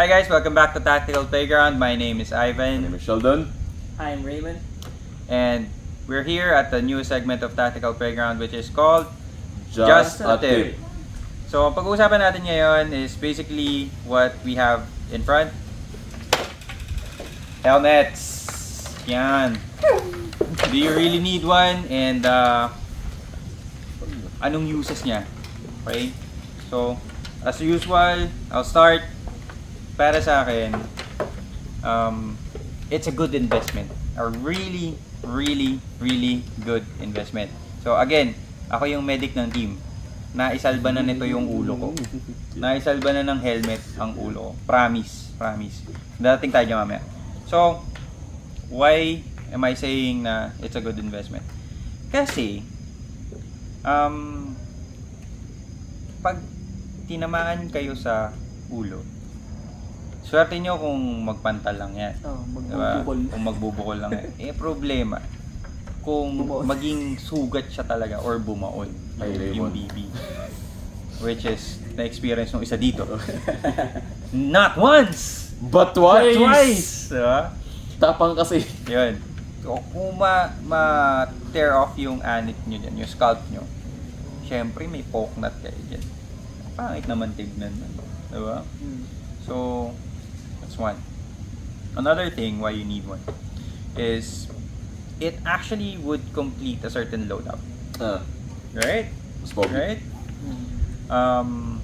Hi guys, welcome back to Tactical Playground. My name is Ivan. My name is Sheldon. Hi, I'm Raymond. And we're here at the new segment of Tactical Playground which is called Just a Tip. So, ang pag-uusapan natin ngayon is basically what we have in front. Helmets. Yan. Do you really need one? And anong uses niya? Okay? So, as usual, I'll start. Para sa akin, it's a good investment. A really good investment. So again, ako yung medic ng team. Naisalba na nito yung ulo ko. Naisalba na ng helmet ang ulo ko. Promise. Dadating tayo dyan mamaya. So, why am I saying na it's a good investment? Kasi, pag tinamaan kayo sa ulo, swerte nyo kung magpantal lang yan. Diba? Kung magbubukol lang yan. Eh, problema. Kung maging sugat siya talaga or bumaon yung BB. Which is, na-experience nung isa dito. Not once! But twice! Diba? Tapang kasi. Yun. So, kung ma-tear off yung anik nyo dyan, yung scalp nyo, syempre may poke knot kayo dyan. Pangit naman tignan. Diba? So, that's one. Another thing why you need one is it actually would complete a certain loadout. Right? Right? Ano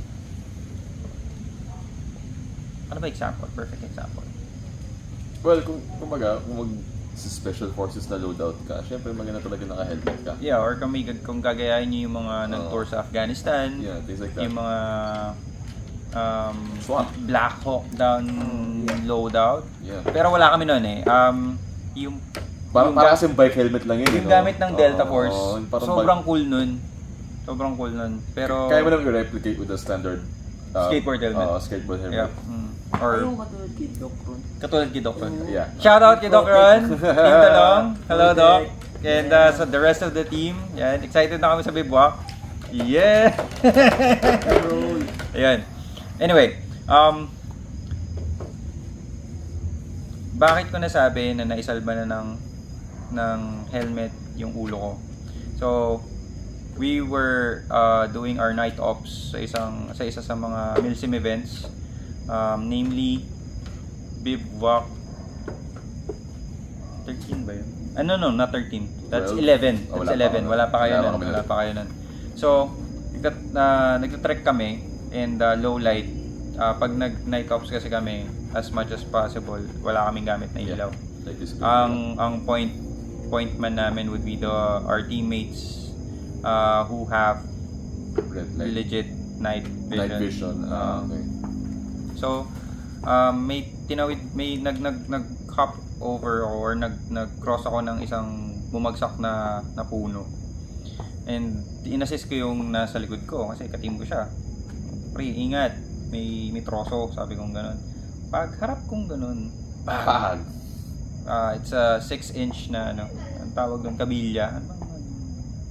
ba example? Perfect example. Well, kung special forces na loadout ka, syempre maganda talaga naka-helmet ka. Yeah, or kung gagayahin nyo yung mga nag-tour sa Afghanistan, yeah, things like that. Yung mga Black Hawk down loadout. Yeah. Pero wala kami noon eh. Yung para kasi bike helmet lang yun. Yung gamit ng Delta Force, sobrang bike. cool nun. Sobrang cool nun. Pero kaya mo naman i-replicate with the standard skateboard helmet. Skateboard helmet. Yeah. Or yung katulad kay Doc Ron. Katulad kay Doc Ron. Yeah. Shout out kay Doc Ron. Team Talong. Hello Doc. And so the rest of the team, yan, excited na kami sa Bivouac. Yeah. Ayan. Anyway, bakit ko nasabi na naisalba na ng helmet yung ulo ko? So, we were doing our night ops sa isa sa mga Milsim events, namely Bivouac 13 ba yun? No, not 13. That's 11. That's 11. Wala pa kayo nun. So, nagtatrek kami and low light. Pag nag-night ops kasi kami, as much as possible, wala kaming gamit na ilaw. Ang point man namin would be our teammates who have legit night vision. Okay. So, may nag-hop over or nag-cross ako ng isang bumagsak na puno. And in-assist ko yung nasa likod ko kasi katim ko siya. Pre, ingat, may troso, sabi kong ganun. Pag harap kong ganun, it's a 6-inch na ang tawag doon, kabilya.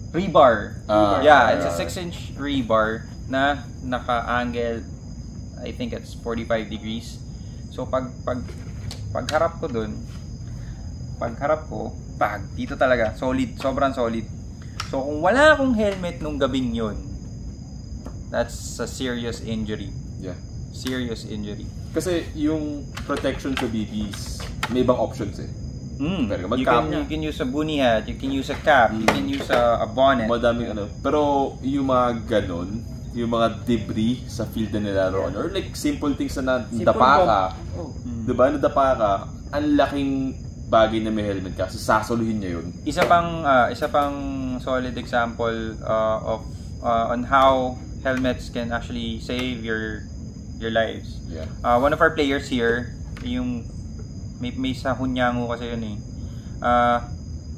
Rebar. Yeah, it's a 6-inch rebar na naka-angle, I think it's 45 degrees. So pag harap ko doon, dito talaga, solid, sobrang solid. So kung wala akong helmet nung gabing yun, that's a serious injury. Yeah. Serious injury. Kasi yung protection sa BBs, may ibang options eh. You can use a bunny hat, you can use a cap, you can use a bonnet. Madaming Pero yung mga ganon, yung mga debris sa field na nilaroan, or like simple things na nadapa ka, diba, nadapa ka, ang laking bagay na may helmet ka, sasoluhin niya yun. Isa pang solid example on how helmets can actually save your lives. Yeah. One of our players here, yung may sa Hunyango kasi yun eh.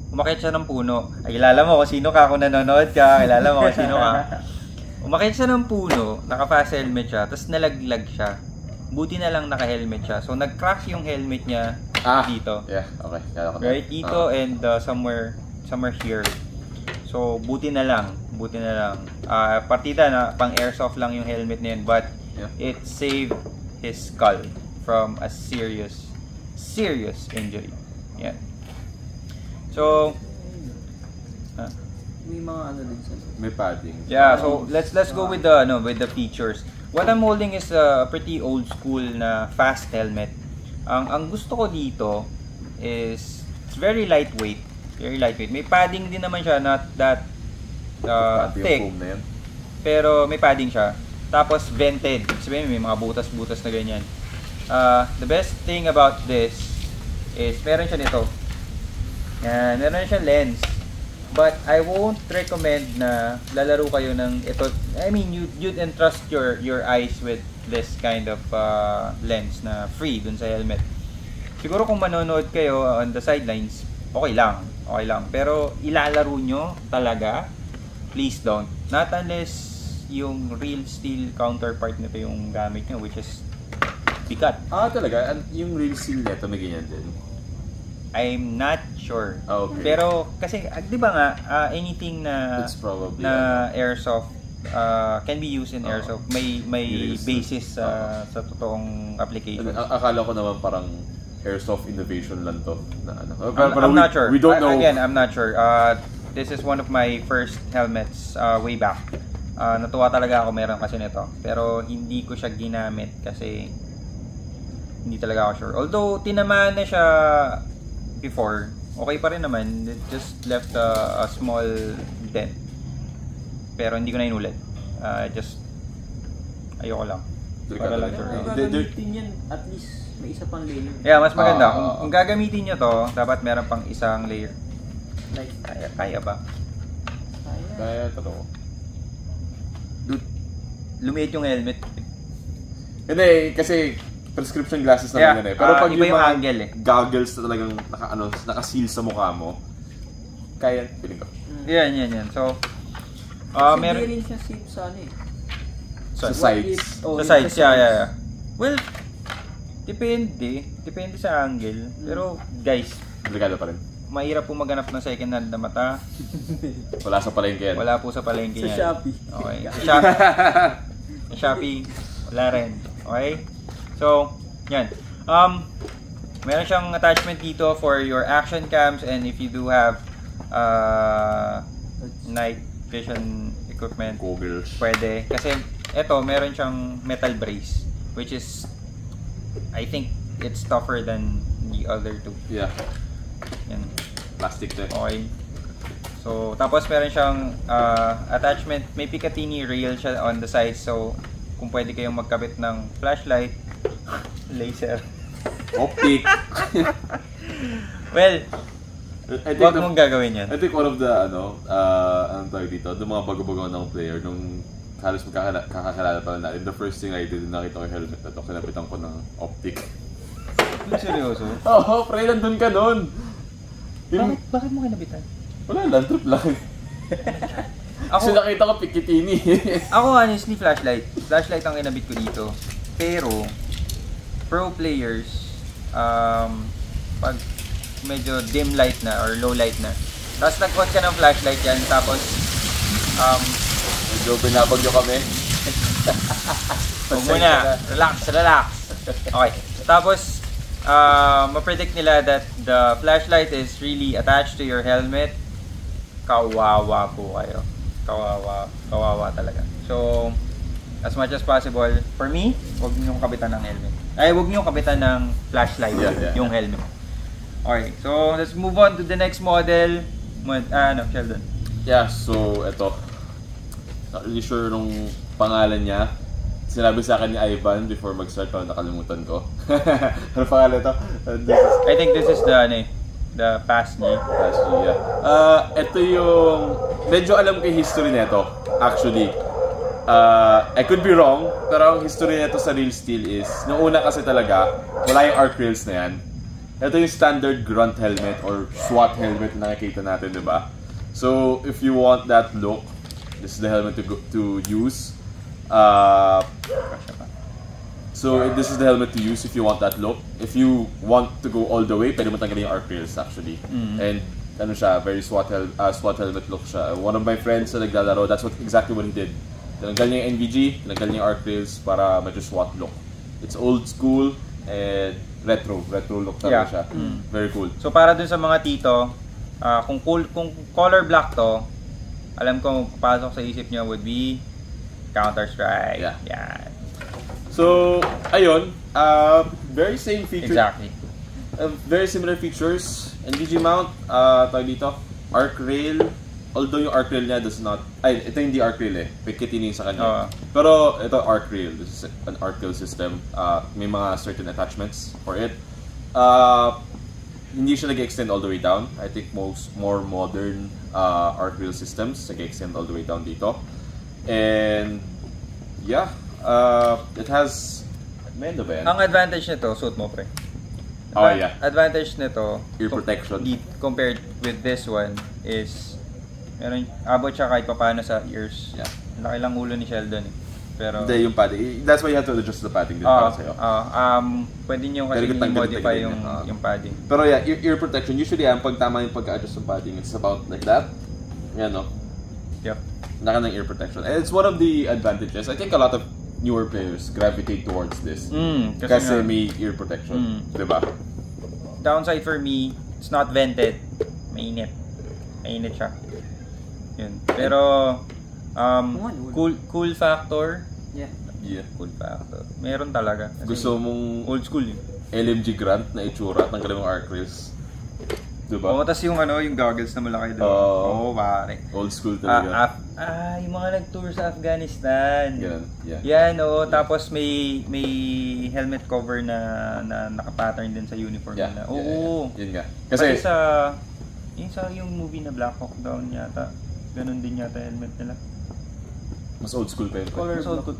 Umakyat siya ng puno. Ay, kilala mo kung sino ka, kung nanonood ka, kilala mo kung sino ka. Umakyat siya ng puno, naka-fast helmet siya, tapos nalaglag siya. Buti na lang naka-helmet siya. So nag-crack yung helmet niya dito. Yeah, okay. Right dito and somewhere here. So buti na lang. Partida na pang airsoft lang yung helmet na yun, but it saved his skull from a serious injury. Yeah. So, may mga ano din sa May padding. yeah, so let's go with the features. What I'm holding is a pretty old school na fast helmet. Ang gusto ko dito is it's very lightweight. May padding din naman siya, not that thick. Foam na yan. Pero may padding siya. Tapos vented. Sabihin may mga butas-butas na ganyan. The best thing about this is meron siya nito. Yan, meron siya lens. But I won't recommend na lalaro kayo ng ito. I mean, you'd entrust your eyes with this kind of lens na free dun sa helmet. Siguro kung manonood kayo on the sidelines, okay lang. Pero ilalaro nyo talaga, please don't. Not unless yung real steel counterpart nito yung gamit nyo, which is bigat. Talaga? Yung real steel neto may ganyan din? I'm not sure. Okay. Pero kasi, di ba nga, anything na airsoft can be used in airsoft. May basis sa totoong application. Akala ko naman parang airsoft innovation lang to. I'm not sure. We don't know. Again, I'm not sure. This is one of my first helmets way back. Natuwa talaga ako meron kasi nito. Pero hindi ko siya ginamit kasi hindi talaga ako sure. Although tinamaan na siya before, okay pa rin naman. It just left a small dent. Pero hindi ko na inulit. Ayoko lang. Para lang sure. Gagamitin yan, at least may isa pang layer. Yeah, mas maganda. Kung gagamitin nyo to, dapat meron pang isang layer. Like, Kaya ba? Kaya totoo. Dude, lumiit yung helmet. Hindi, kasi prescription glasses naman yan eh. Pero pag iba yung mga angle goggles na talagang naka-seal sa mukha mo, kaya, piling ko. Yan. So, meron rin siya safe sa ano eh. Sa sides. Sa sides, yeah. Well, depende sa angle. Pero, guys, delikado pa rin. mahirap po maghanap ng second hand na mata. Wala sa palengke yan. Wala po sa palengke yan. Sa Shopee. Okay. Sa Shopee, wala rin. Okay? So, yan. Meron siyang attachment dito for your action cams, and if you do have night vision equipment, goggles, pwede. Kasi ito, meron siyang metal brace, which is, I think, it's tougher than the other two. Yeah. Yan. Plastic to. Okay. So, tapos meron siyang attachment. May Picatinny rail siya on the side. So, kung pwede kayong magkabit ng flashlight, laser, optic. well, wag mong gagawin yan. I think one of the, anong tawag dito, yung mga bago-bago ng player, nung halos kakakilala pa lang natin, the first thing I did, nakita ko yung helmet na to, kinapitan ko ng optic. Seryoso? Oo, pre, nandun ka nun. Bakit mo kinabitan? Wala lang, trip lang. Kasi nakita ko Picatinny. Ako honestly, flashlight. Flashlight ang kinabit ko dito. Pero, pro players, pag medyo dim light na or low light na, tapos nag-on ka ng flashlight yan, tapos, medyo binabagyo kami. huwag muna, relax. Okay, tapos, ma-predict nila that the flashlight is really attached to your helmet. Kawawa po kayo. Kawawa talaga. So, as much as possible, for me, huwag niyong kabitan ng helmet. Ay, huwag niyong kabitan ng flashlight, yung helmet. Okay, so let's move on to the next model. Sheldon. Yeah, so ito. Not really sure nung pangalan niya. Sinabi sa akin ni Ivan before mag-start, pero nakalimutan ko. Ano pangalan ito? I think this is the past niya. Yeah. Ito yung... Medyo alam ko yung history nito, actually. I could be wrong, pero ang history nito sa Real Steel is, noong una kasi talaga, wala yung arc rails na yan. Ito yung standard grunt helmet or SWAT helmet na nakikita natin, di ba? So, if you want that look, this is the helmet to use. So this is the helmet to use if you want that look. If you want to go all the way, pwede mo tanggalin yung arc rails actually. And ano siya, very SWAT helmet look siya. One of my friends na naglalaro, that's exactly what he did. Tinanggal niya yung NVG, tinanggal niya yung arc rails para medyo SWAT look. It's old school, and retro look talaga siya. Very cool. So para dun sa mga tito, kung color black to, alam ko papasok sa isip nyo would be Counter-Strike. Yeah. Yan. So, ayun, very same feature. Exactly. Very similar features. And Digimount, tawag dito, arc rail. Although yung arc rail niya does not, ito hindi arc rail eh. Pikitin sa kanya. Pero ito arc rail. This is an arc rail system. May mga certain attachments for it. Hindi siya nag-extend all the way down. I think more modern arc rail systems nag-extend all the way down dito. And yeah, it has mendo ba yan? Ang advantage nito, suit mo pre. Advantage nito, ear protection. Compared with this one is meron abot siya kahit papaano sa ears. Yeah. Laki lang ulo ni Sheldon eh. Pero hindi yung padding. That's why you have to adjust the padding din para sa'yo. Pwede niyo kasi i-modify yung padding. Pero yeah, ear protection usually pag tama yung pagka-adjust ng padding, it's about like that. Yan no. Yep. Naka ng ear protection. And it's one of the advantages. I think a lot of newer players gravitate towards this. Kasi may ear protection. Diba? Downside for me, it's not vented. Mainit. Mainit siya. Yun. Pero, cool factor. Yeah. Cool factor. Meron talaga. Kasi gusto mong old school yun. LMG Grant na itsura at tanggalin mong arc rails. Diba? Tas yung yung goggles na malaki doon. Pare. Old school talaga. Yung mga nag-tour sa Afghanistan. Ganun, yeah. Yan, tapos may helmet cover na naka-pattern din sa uniform nila. Oo. Yun nga. Kasi yung movie na Black Hawk Down yata. Ganun din yata helmet nila. Mas old school pa yun.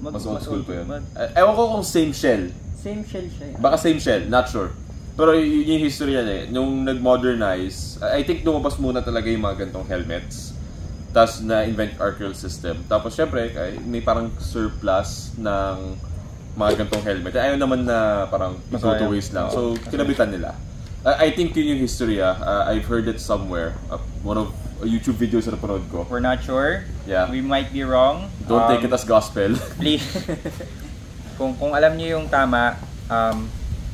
Mas old school pa yun. Ewan ko kung same shell. Same shell siya. Baka same shell, not sure. Pero yung history yan eh, nung nag-modernize, I think lumabas muna talaga yung mga gantong helmets. Tapos na-invent arc rail system. Tapos syempre, may parang surplus ng mga gantong helmet. Ayaw naman na parang go to waste lang. So, kinabitan nila. I think yun yung history I've heard it somewhere. One of YouTube videos na napanood ko. We're not sure. Yeah. We might be wrong. Don't take it as gospel. Please. kung alam niyo yung tama,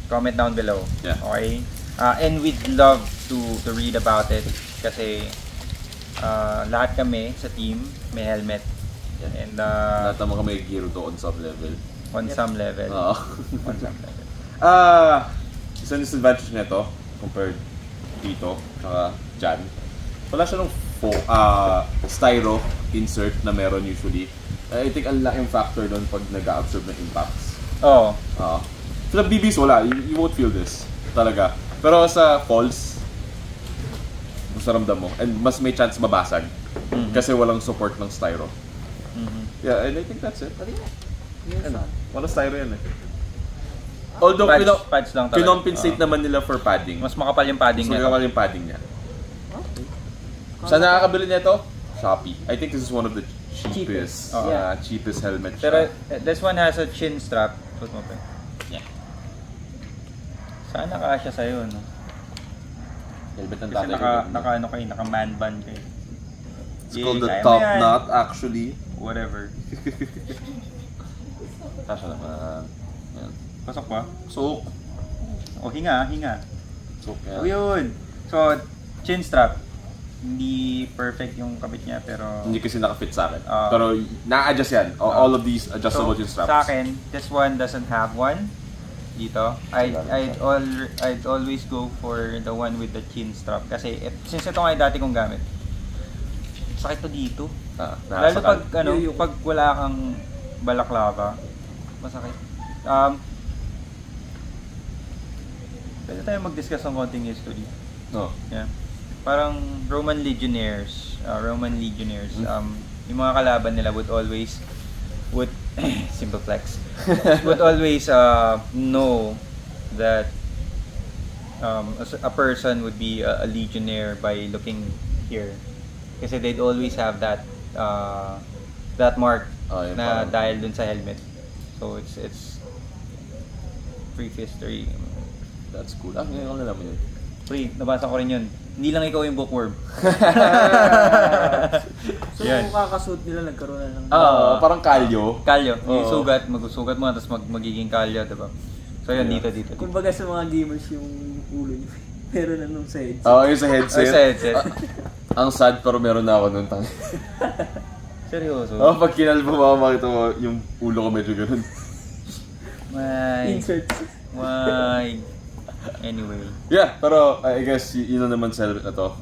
comment down below. Yeah. Okay? And we'd love to read about it kasi lahat kami sa team may helmet. Yeah. And lahat naman kami gear to on some level. On some level. On some level. Isang disadvantage nito compared dito saka dyan. Wala siya ng styro insert na meron usually. I think ang laking factor doon pag nag-absorb ng impacts. Sa BBs wala, you won't feel this talaga. Pero sa falls, mas ramdam mo and mas may chance mabasag kasi walang support ng styro. Yeah, and I think that's it. Wala styro yan eh. Although pads lang talaga. Kinompensate naman nila for padding. Mas makapal yung padding niya. Mas makapal yung padding niya. Saan nakakabili nito? Shopee. I think this is one of the cheapest cheapest helmet. Pero this one has a chin strap. Put mo pa. Sana kasya sa'yo, no? Helmet ng kasi tatay naka-man band kayo. It's called the top knot, actually. Whatever. Kasya naman. Yan. Pasok pa? Sok. Hinga. Sok yan. Yun. So, chin strap. Hindi perfect yung kabit niya, pero... Hindi kasi nakafit sa akin. Pero na-adjust yan. All of these adjustable chin straps. Sa akin, this one doesn't have one. Dito. I'd always go for the one with the chin strap. Kasi since ito nga yung dati kong gamit, sakit to dito. Lalo pag wala kang balaklava, masakit. Pwede tayo mag-discuss ng konting history. No. Yeah. Parang Roman legionnaires, yung mga kalaban nila would simple flex, would always know that a person would be a legionnaire by looking here. Kasi they'd always have that mark na dahil dun sa helmet. So it's brief history. That's cool. Ngayon ko na naman yun. Nabasa ko rin yun. Hindi lang ikaw yung bookworm. So kung kakasuot nila, nagkaroon na ng... parang kalyo. Kalyo. Magsusugat mo, tapos magiging kalyo, diba? So yun, dito. Kumbaga sa mga gamers yung ulo niyo. Meron na nung sa headset. Oo, yung sa headset. Sa headset. Ang sad pero meron na ako nung tang. Seryoso? Pag kinalbo mo, makita mo yung ulo ko medyo ganun. Inserts. Why? Anyway. Yeah, pero I guess yun na naman sa helmet na to.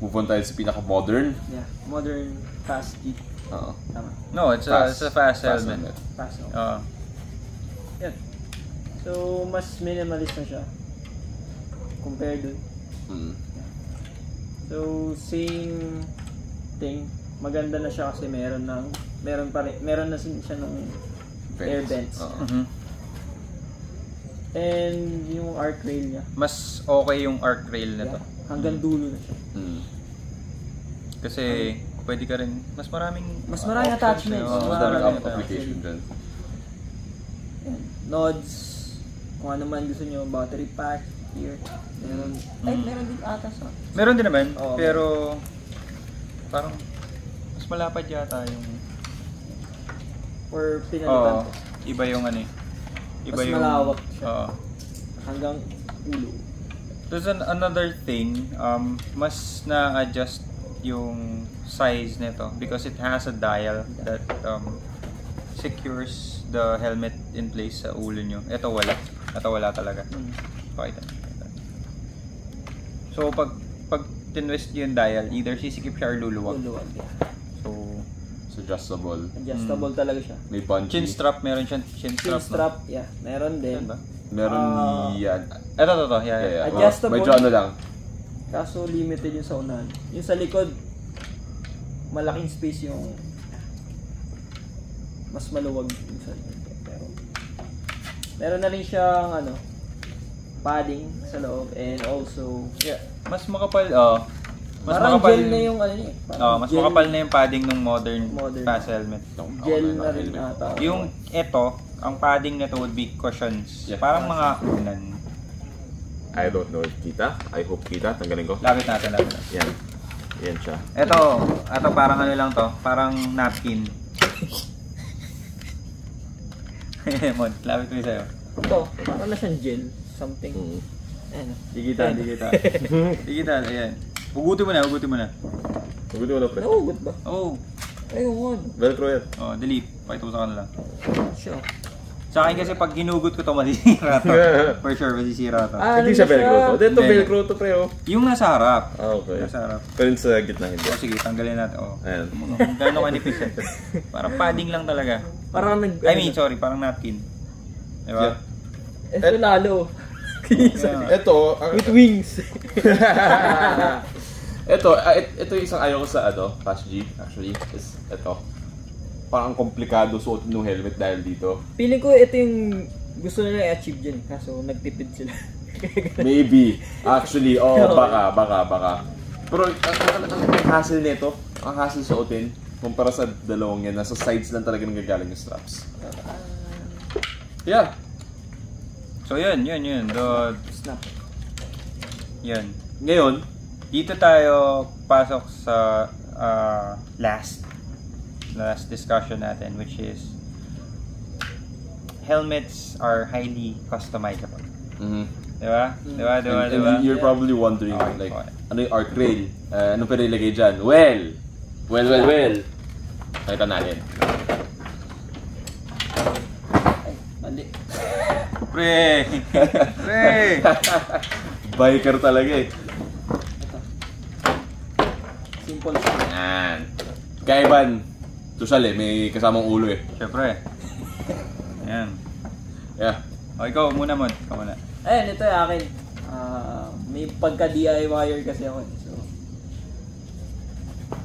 Move on tayo sa pinaka-modern. Yeah, modern fast G. Oo. Tama. No, it's a fast helmet. Fast. Yan. So, mas minimalist na siya. Compared dun. So, same thing. Maganda na siya kasi meron na siya ng air vents. And yung arc rail niya. Mas okay yung arc rail na to. Hanggang dulo na siya. Kasi pwede ka rin, mas maraming attachments. Mas maraming application dyan. Nodes, kung ano man gusto nyo, battery pack, here. Meron din ata sa. Meron din naman, pero parang mas malapad yata yung or pinalitan. Iba yung ano eh. Iba mas yung malawak siya. Hanggang ulo. There's another thing, mas na-adjust yung size nito because it has a dial that secures the helmet in place sa ulo nyo. Ito wala talaga. Pakita. So pag tinwist yung dial, either sisikip siya or luluwag. So adjustable. Adjustable talaga siya. May bungee. Chin strap, meron siyang chin strap. Chin strap, yeah. Meron din. Meron yan. Ito. Yeah. Adjustable. Medyo ano lang. Kaso limited yung sa unahan. Yung sa likod, malaking space yung mas maluwag yung sa likod. Pero meron na rin siyang padding sa loob and also mas makapal mas parang makapal gel na yung niya. Mas makapal na yung padding ng modern fast helmet. Gel na rin ata. Yung ang padding nito would be cushions. Parang mga unan. I don't know if kita. I hope kita. Tanggalin ko. Lapit natin. Yan. Yan siya. Ito parang ano lang to. Parang napkin. Mon, lapit ko sa'yo. Ito, parang na siyang gel. Something. Digita. Ayan. Hugutin mo na. Hugutin mo na, pre. Nahugot ba? Ayun. Velcro yan. Delete. Pakita mo sa kanila. Sure. Sa akin kasi pag hinugot ko to, masisira to. For sure, masisira to. Hindi siya Velcro to. Ito Velcro to, pre. Yung nasa harap. Okay. Nasa harap. Pero sa gitna hindi. Sige, tanggalin natin. Ayan. Gano'n kanipis yan. Parang padding lang talaga. Parang parang napkin. Diba? Ito lalo. Ito. With wings. Ito yung isang ayaw ko sa Fast G actually is ito. Parang komplikado suotin ng helmet dahil dito. Feeling ko ito yung gusto nila i-achieve dyan kaso nagtipid sila. Maybe. Actually, baka. Pero ang hassle nito, ang hassle suotin kumpara sa dalawang yan, nasa sides lang talaga nanggagaling yung straps. Yeah. So yun. The snap. Yan. Ngayon, dito tayo pasok sa last discussion natin, which is helmets are highly customizable. Diba? And you're probably wondering ano yung arc rail? Anong pwede ilagay dyan? Well. Nakita natin. Mali. Pre! Biker talaga eh. Simple siya. Yan. Kaiban. Tushal may kasamang ulo eh. Siyempre. Ayan. Yeah. Ikaw muna mo. Ikaw muna. Ayan, ito yung akin. May pagka-DIYer kasi ako. So,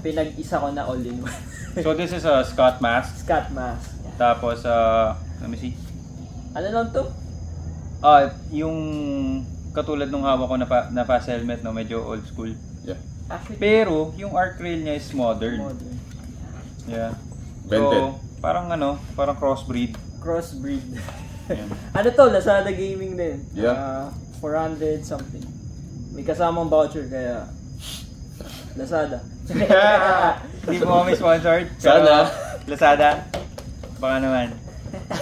pinag-isa ko na all-in-one. So this is a Scott mask. Scott mask. Tapos, let me see. Ano lang to? Yung katulad nung hawak ko na fast helmet, no, medyo old school. Yeah. Actually, Pero yung arc rail niya is modern. Yeah. Vented. So, parang crossbreed. Yan. Ano to? Lazada Gaming din. Yeah. 400 something. May kasamang voucher kaya Lazada. Hindi mo kami sponsored. Sana. Lazada. Baka naman.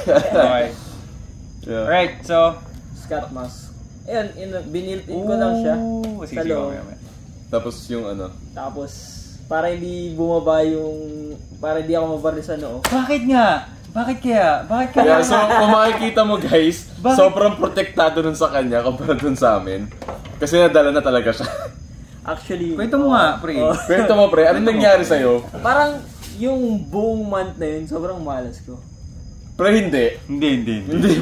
Okay. Yeah. Right, so... Scott mask. Ayun, biniltin ko lang siya. Sa loob. Tapos yung ano? Tapos, para hindi bumaba yung... Para hindi ako mabaril sa noo. Bakit nga? Bakit kaya? Bakit kaya? Yeah, so kung makikita mo guys, sobrang protektado nun sa kanya kumpara dun sa amin. Kasi nadala na talaga siya. Actually... Kwento mo nga, pre. Kwento mo, pre. Anong nangyari sa'yo? Parang yung buong month na yun, sobrang malas ko. Pre, hindi. Hindi,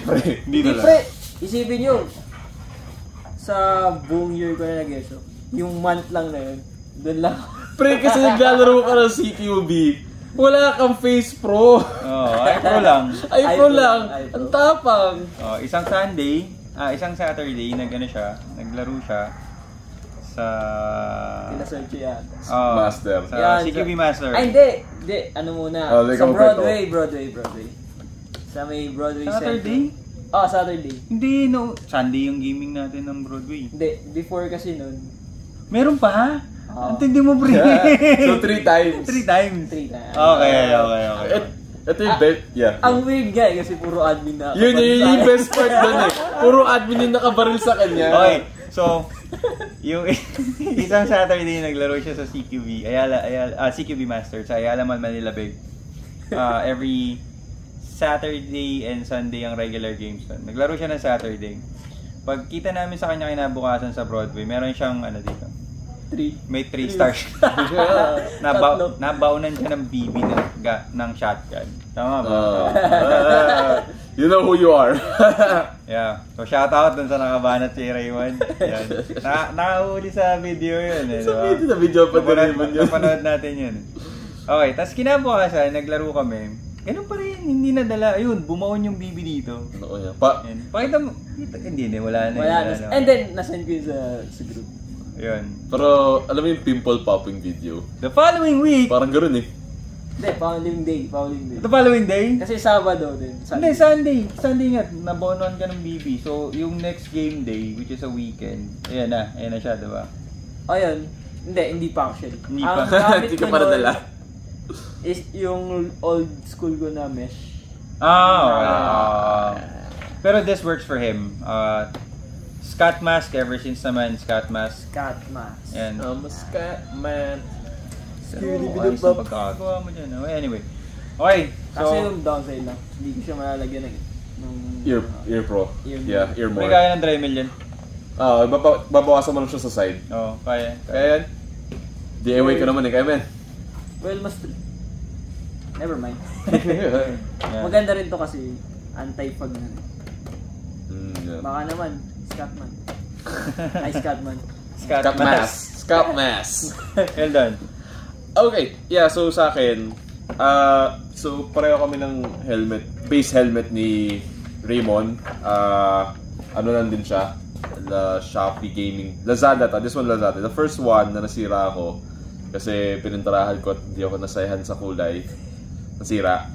pre. Hindi, pre. Isipin nyo, sa buong year ko na nag-ESO, yung month lang na yun, doon lang. Pre, kasi naglalaro ka ng CQB. Wala kang Face Pro. iPro lang. iPro lang. Ang tapang. Isang Saturday, naglaro siya sa... Pinasearch yan. Master. Sa CQB Master. Ay, hindi. Ano muna? Sa Broadway. Sa may Broadway Saturday? Center. Saturday. Hindi, no. Sunday yung gaming natin ng Broadway. Hindi, before kasi nun. Meron pa? Ang tindi mo, pre. So, 3 times. 3 times. Okay. Ito yung yeah. Ang weird guy kasi puro admin na. Yun yung best part doon eh. Puro admin yung nakabaril sa kanya. Okay, so, yung isang Saturday naglaro siya sa CQB, CQB Master sa Ayala Mall, Manila Bay. Every Saturday and Sunday ang regular games doon. Naglaro siya ng Saturday. Pagkita namin sa kanya kinabukasan sa Broadway, meron siyang dito. 3. May 3 stars. Nabaunan siya ng BB ng shotgun. Tama ba? You know who you are. Yeah. So shout out dun sa nakabanat si Raymond. Yan. Nakahuli sa video yun. Sa video pa din yun. Napanood natin yun. Okay, tas kinabukasan, naglaro kami. Ganun pa rin, hindi nadala. Ayun, bumaon yung BB dito. Oo niya. Pakita mo. Hindi wala na. And then, nasend ko yun sa group. Ayun. Pero, alam mo yung pimple popping video? The following week. Parang ganoon eh. Hindi, following day. The following day? Kasi Sabado din. Hindi, Sunday. Sunday nga, nabonon ka ng BB. So, yung next game day, which is a weekend, ayan na siya, diba? Ayun. Hindi pa actually. Hindi pa. Hindi ka pa nadala. Is yung old school ko na mesh. Pero this works for him. Scott Mask, ever since naman, Scott Mask. And, Scott Man. ayos na pagkakagawa mo dyan. Anyway. Okay. So, kasi yung downside lang, hindi ko siya malalagyan ng Ear Pro. Yeah, ear more. May kaya ng Dremel yan. Babawasan mo lang siya sa side. Oo, kaya. Kaya yan. DIY ka naman eh, kaya men. Well, mas... Never mind. Yeah. Maganda rin to kasi anti-fog na rin. Yeah. Baka naman, Scottman. Ay, Scottman. Scott Mask. Well done. Okay, yeah, so sa akin, so pareho kami ng base helmet ni Raymond. Ano lang din siya, Shopee Gaming. Lazada ta, this one Lazada. The first one na nasira ako kasi pinintarahan ko at hindi ako nasayahan sa kulay. Nasira.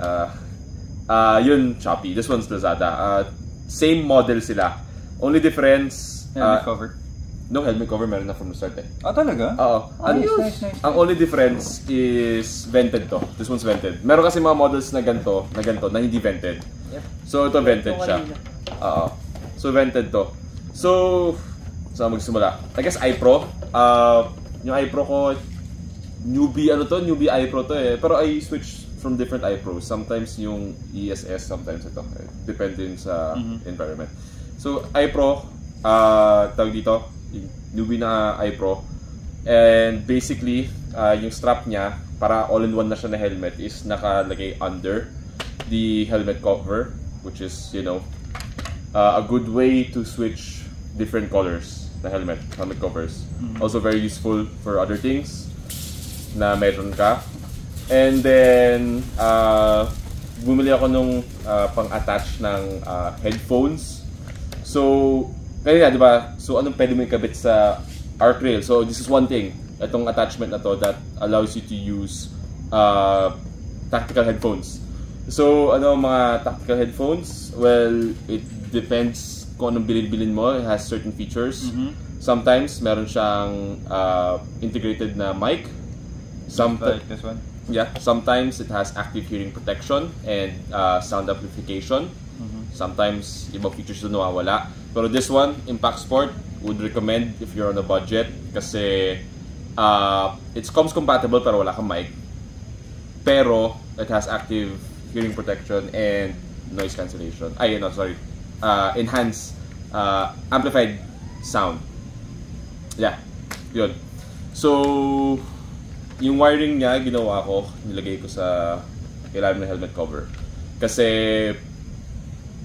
Yun, Shopee. This one's Lazada. Same model sila. Only difference... Helmet cover? No, helmet cover meron na from the start eh. Talaga? Oo. Nice. Ang only difference is vented to. This one's vented. Meron kasi mga models na ganito na hindi vented. Yep. So ito vented siya. Oo. So vented to. So, saan magsimula? I guess iPro. Yung iPro ko, newbie iPro to eh. Pero I switch from different iPros. Sometimes yung ESS, sometimes ito. Depende yun sa environment. So, iPro, tawag dito, newbie na iPro. And basically, yung strap niya, para all-in-one na siya na helmet, is nakalagay under the helmet cover, which is, a good way to switch different colors na helmet covers. Also very useful for other things na meron ka. And then, bumili ako nung pang-attach ng headphones. So, kaya di ba? So, anong pwede mo ikabit sa arc rail? So, this is one thing. Itong attachment na to that allows you to use tactical headphones. So, mga tactical headphones? Well, it depends kung anong bilin mo. It has certain features. Sometimes, meron siyang integrated na mic. Like this one? Yeah, sometimes it has active hearing protection and sound amplification. Sometimes, ibang features doon nawawala. Pero this one, Impact Sport, would recommend if you're on a budget. Kasi, it's comms compatible pero wala kang mic. Pero, it has active hearing protection and noise cancellation. Enhanced, amplified sound. Yeah, yun. So, yung wiring niya, ginawa ko, nilagay ko sa ilalim ng helmet cover. Kasi,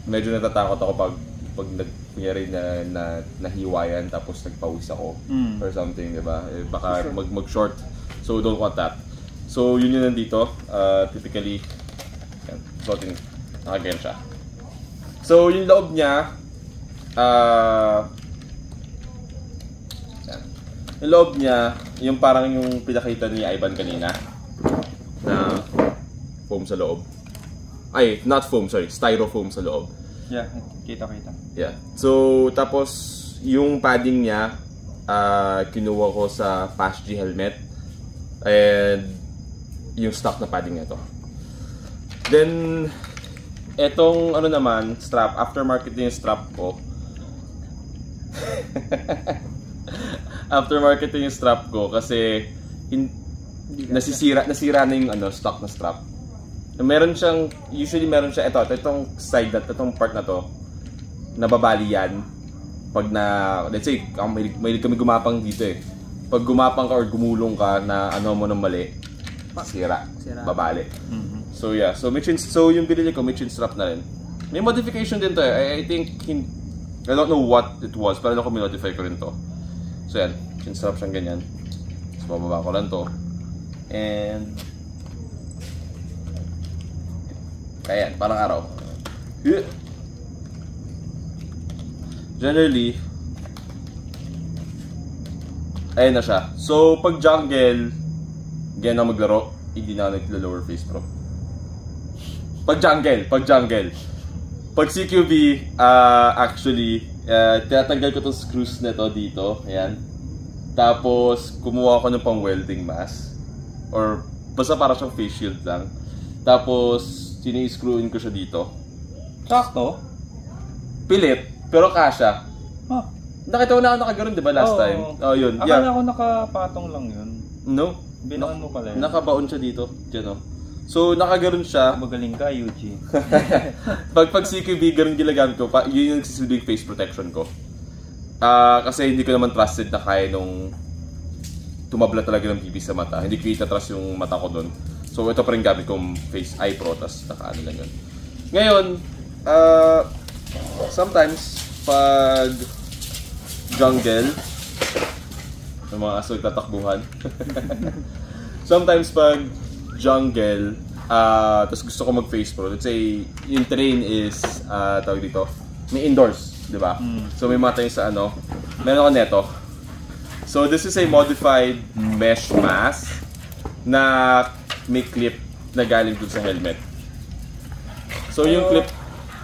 medyo natatakot ako pag kunyari na nahiwayan tapos nagpawis ako or something, diba? Baka mag-short. So, don't want that. So, yun nandito. Typically, yan, nakaganyan siya. So, yung loob niya, yung loob niya, yung parang yung pinakita ni Ivan kanina na foam sa loob. Ay, not foam, sorry, styrofoam sa loob. Yeah, kita. Yeah. So, tapos yung padding niya, kinuha ko sa PASG helmet and yung stock na padding nito. Then, etong ano naman, strap, aftermarket din yung strap ko. Aftermarket yung strap ko kasi nasira na yung stock na strap. Usually meron siya itong side itong part na to, nababali yan pag let's say, may kami gumapang dito eh. Pag gumapang ka or gumulong ka na mo ng mali, sira. Babali. So yeah, so yung binili ko, may chin strap na rin. May modification din to eh. I think, I don't know what it was, pero ako minodify ko rin to. So yan, chin strap siyang ganyan. So bababa ko lang to. And ayan, parang araw. Generally, ayan na siya. So pag jungle, ganyan na maglaro, hindi na nagla-lower face pro. Pag jungle. Pag CQB, actually, tinatanggal ko itong screws nito dito. Ayan. Tapos, kumuha ko ng pang welding mask. Or, basta para siyang face shield lang. Tapos, sini-screwin ko siya dito. Sakto? Pilit, pero kasha. Huh. Nakita ko na ako nakagaroon, di ba, last time? Oh, yun. Akala ko nakapatong lang yun. No. Binaon mo pala yun. Nakabaon siya dito. Diyan, so, nakagaroon siya. Magaling ka, Yuji. pag CQB, ganun ginagamit ko. Yun yung silbing face protection ko. Kasi hindi ko naman trusted na kaya nung tumabla talaga ng bibig sa mata. Hindi ko itatrust yung mata ko doon. So, ito pa rin gamit kong face eye pro. Tapos, nakaano lang yun. Ngayon, sometimes, pag jungle, yung mga aso tatakbuhan. Sometimes, pag jungle, tapos gusto ko mag-face pro. Let's say, yung terrain is, tawag dito, may indoors, di ba? So, may mga tayo sa meron ako neto. So, this is a modified mesh mask na may clip na galing dun sa helmet. So, yung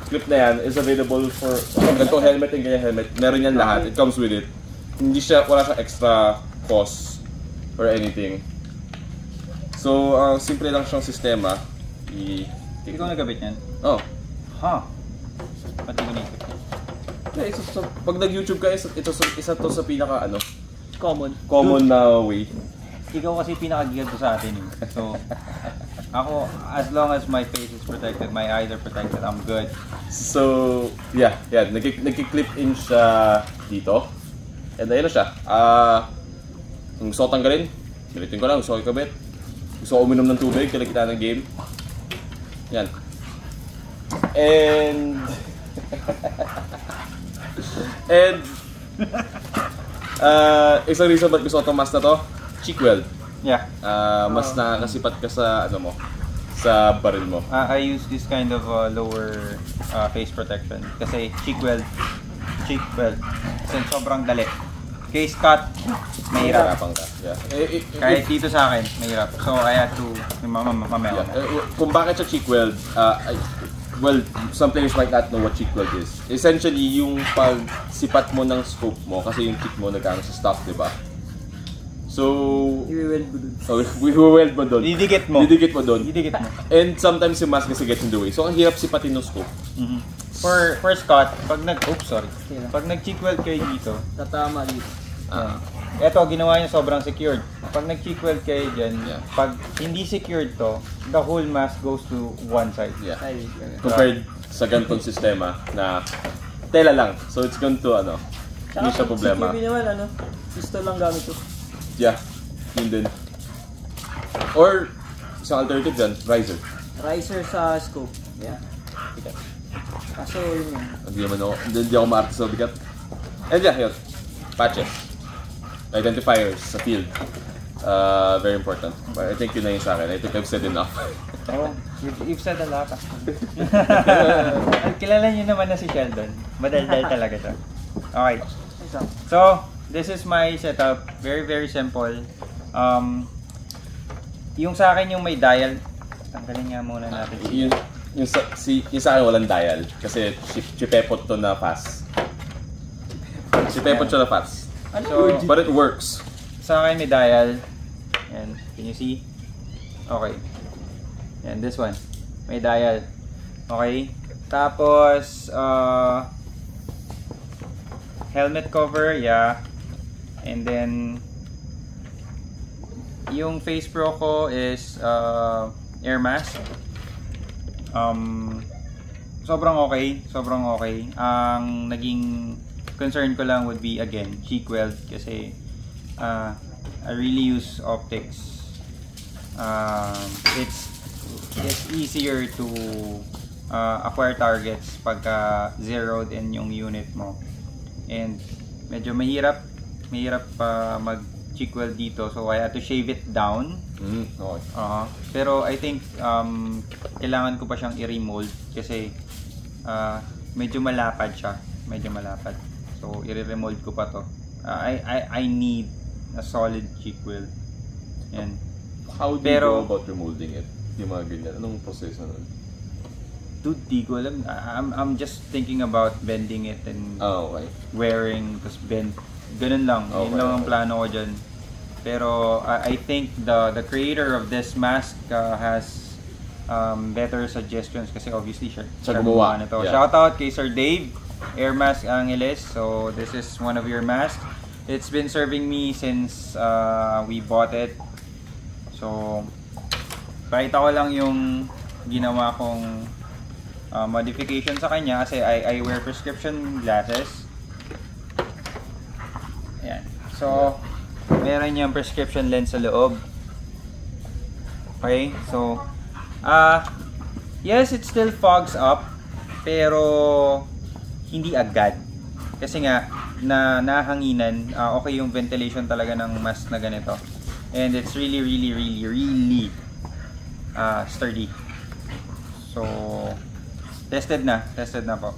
clip na yan is available for ganitong helmet and ganyan helmet. Meron yan lahat. It comes with it. Wala siyang extra cost or anything. So, simple lang siyang sistema. Ikaw nagabit yan? Oh. Ha? Pati ko naisip. Pag nag-YouTube ka, isa to sa pinaka common na way. Ikaw kasi pinaka-gear ko sa atin. So, ako, as long as my face is protected, my eyes are protected, I'm good. So, yeah. Nagki-clip in siya dito. And ayun na siya. Kung gusto ko tanggalin, galitin ko lang. Gusto ko ikabit. Gusto ko uminom ng tubig, kalagita ng game. Yan. And isang reason ba't gusto ko itong mask na to, cheek weld. Yeah. Mas nakakasipat ka sa sa baril mo. I use this kind of lower face protection kasi cheek weld kasi sobrang dali. Case cut, mahirap. Ka. Yeah. Kahit dito sa akin, mahirap. So I had to mamaya. Kung bakit sa cheek weld, well, some players might not know what cheek weld is. Essentially, yung pagsipat mo ng scope mo, kasi yung cheek mo nagkano sa stock, di ba? So, i-weld mo doon. Didikit mo. Didikit mo doon. And sometimes yung mask kasi gets in the way. So, ang hirap sipatin ng scope. For Scott, pag nag-cheek weld kayo dito, tatama dito. Eto, ginawa niya sobrang secured. Pag nag-cheek weld kayo dyan, pag hindi secured to, the whole mask goes to one side. Yeah. Compared sa ganitong sistema na tela lang. So it's going to hindi siya problema. Security naman, pistol lang gamit ko. Yeah, yun din. Or, isang alternative dyan, riser. Riser sa scope. Yeah. Kaso yun yan. Hindi ako ma-arte sa bigat. And yeah, yun. Patches. Identifiers sa field. Very important. But I think yun na yun sa akin. I think I've said enough. Oh, you've said a lot. Kilala niyo naman na si Sheldon. Madaldal talaga siya. Okay. So, this is my setup. Very, very simple. Yung sa akin yung may dial. Tanggalin nga muna natin. Yung sa akin walang dial. Kasi chipepot to na fast. Chipepot siya na fast. So, but it works. Sa akin may dial. And can you see? Okay. And this one. May dial. Okay. Tapos, helmet cover, yeah. And then, yung face pro ko is air mask. Sobrang okay. Ang naging concern ko lang would be, again, cheek weld. Kasi, I really use optics. It's easier to acquire targets pagka zeroed in yung unit mo. And medyo mahirap mag cheek weld dito, so I had to shave it down. Okay. Pero I think kailangan ko pa siyang i-remold kasi medyo malapad siya. So i-remold ko pa to. I need a solid cheek weld. Yan. How do you go about remolding it? Yung mga ganyan. Anong proseso nun? Dude, di ko alam. I'm just thinking about bending it and wearing, tapos bend. Ganun lang. Yun lang ang plano ko dyan. Pero I think the creator of this mask has better suggestions kasi obviously siya gumawa nito. Yeah. Shout out kay Sir Dave, Air Mask Angeles. So this is one of your masks. It's been serving me since we bought it. So pakita ko lang yung ginawa kong modification sa kanya kasi I wear prescription glasses. Ayan. So, meron niyang prescription lens sa loob. Okay? So, yes, it still fogs up pero hindi agad. Kasi nga, nahanginan, okay yung ventilation talaga ng mask na ganito. And it's really sturdy. So, tested na po.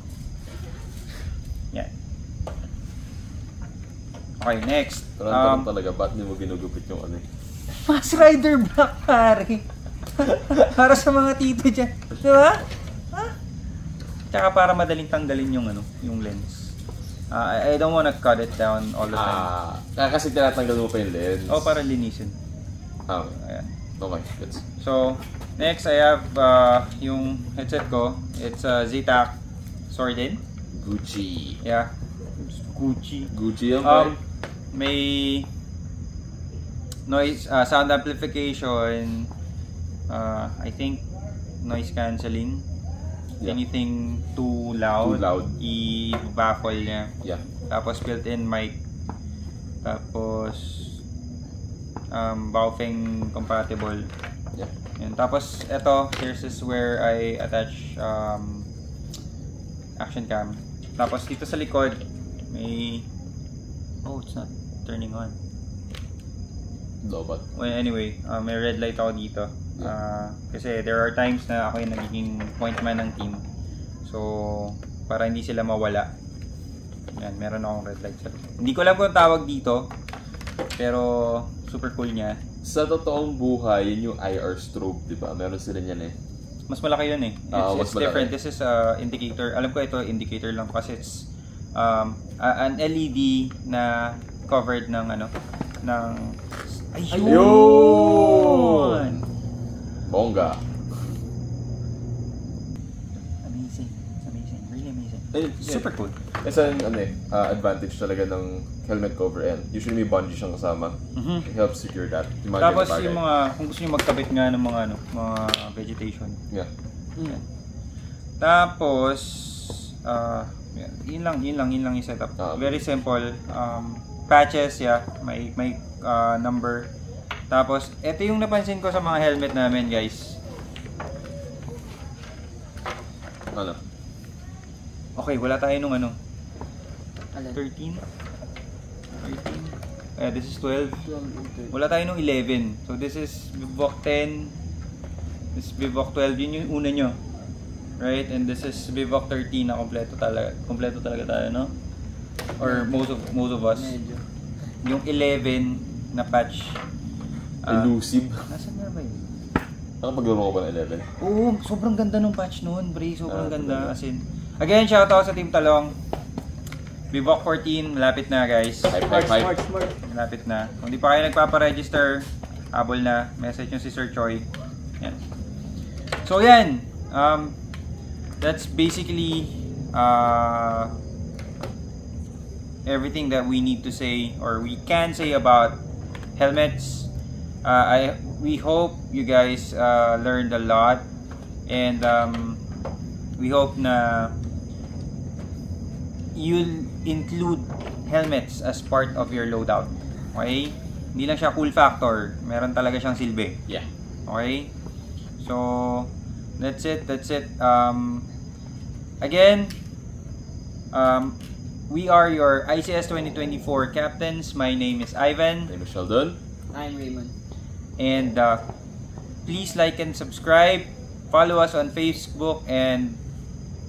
Yan. Okay, next. Tarantang talaga, ba't hindi mo ginugupit yung ano eh? Mask Rider Black, pare. Para sa mga tito dyan. Diba? Tsaka para madaling tanggalin yung yung lens. I don't wanna cut it down all the time. Kasi tinatanggal mo pa yung lens. Para linisin. Ayan. Okay, good. So, next I have yung headset ko. It's Z-Tac Sordin. Gucci. Yeah. Gucci yung may noise, sound amplification, I think noise cancelling. Anything too loud, i-baffle niya. Yeah. Tapos built-in mic. Tapos Baofeng compatible. Yeah. And tapos ito, this is where I attach action cam. Tapos dito sa likod may it's not turning on. Lobat. Well, anyway, may red light ako dito. Kasi there are times na ako yung nagiging point man ng team. So, para hindi sila mawala. Yan, meron akong red light. Hindi ko alam kung tawag dito. Pero, super cool niya. Sa totoong buhay, yun yung IR strobe, di ba? Meron sila niyan eh. Mas malaki yun eh. It's different. This is indicator. Alam ko ito, indicator lang kasi it's an LED na covered ng ayun! Bongga. Amazing. It's amazing. Really amazing. Super cool. Isa yung advantage talaga ng helmet cover and usually may bungee siyang kasama. It helps secure that. Tapos yung mga, kung gusto nyo magkabit nga ng mga mga vegetation. Yeah. Tapos yun lang yung setup. Very simple. Patches, may number. Tapos ito yung napansin ko sa mga helmet namin, guys. Ano? Okay, wala tayo nung 13? 13? This is 12. Wala tayo nung 11. So this is Bivouac 10. This is Bivouac 12. Yun yung una nyo. Right? And this is Bivouac 13 na kompleto talaga tayo, no? Or most of us. Medyo. Yung 11 na patch. Elusive. Nasaan na ba yun? Nakapaglaro ko ba ng 11? Oo, sobrang ganda nung patch noon, Bray. Sobrang ganda. As in, again, shoutout sa Team Talong. Bivouac 14, malapit na, guys. March. Malapit na. Kung di pa kayo nagpapa-register, habol na. Message nyo si Sir Choi. Yan. So, yan. That's basically everything that we need to say or we can say about helmets. We hope you guys learned a lot, and we hope na you'll include helmets as part of your loadout. Okay? Hindi lang siya cool factor, meron talaga siyang silbi. Yeah. Okay? So that's it. Again, we are your ICS 2024 captains. My name is Ivan. My name is Sheldon. I'm Raymond. And please like and subscribe. Follow us on Facebook and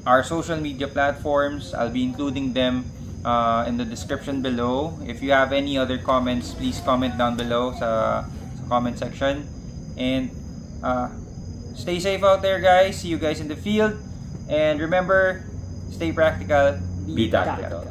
our social media platforms. I'll be including them in the description below. If you have any other comments, please comment down below sa comment section. And stay safe out there, guys. See you guys in the field. And remember, stay practical, Be tactical.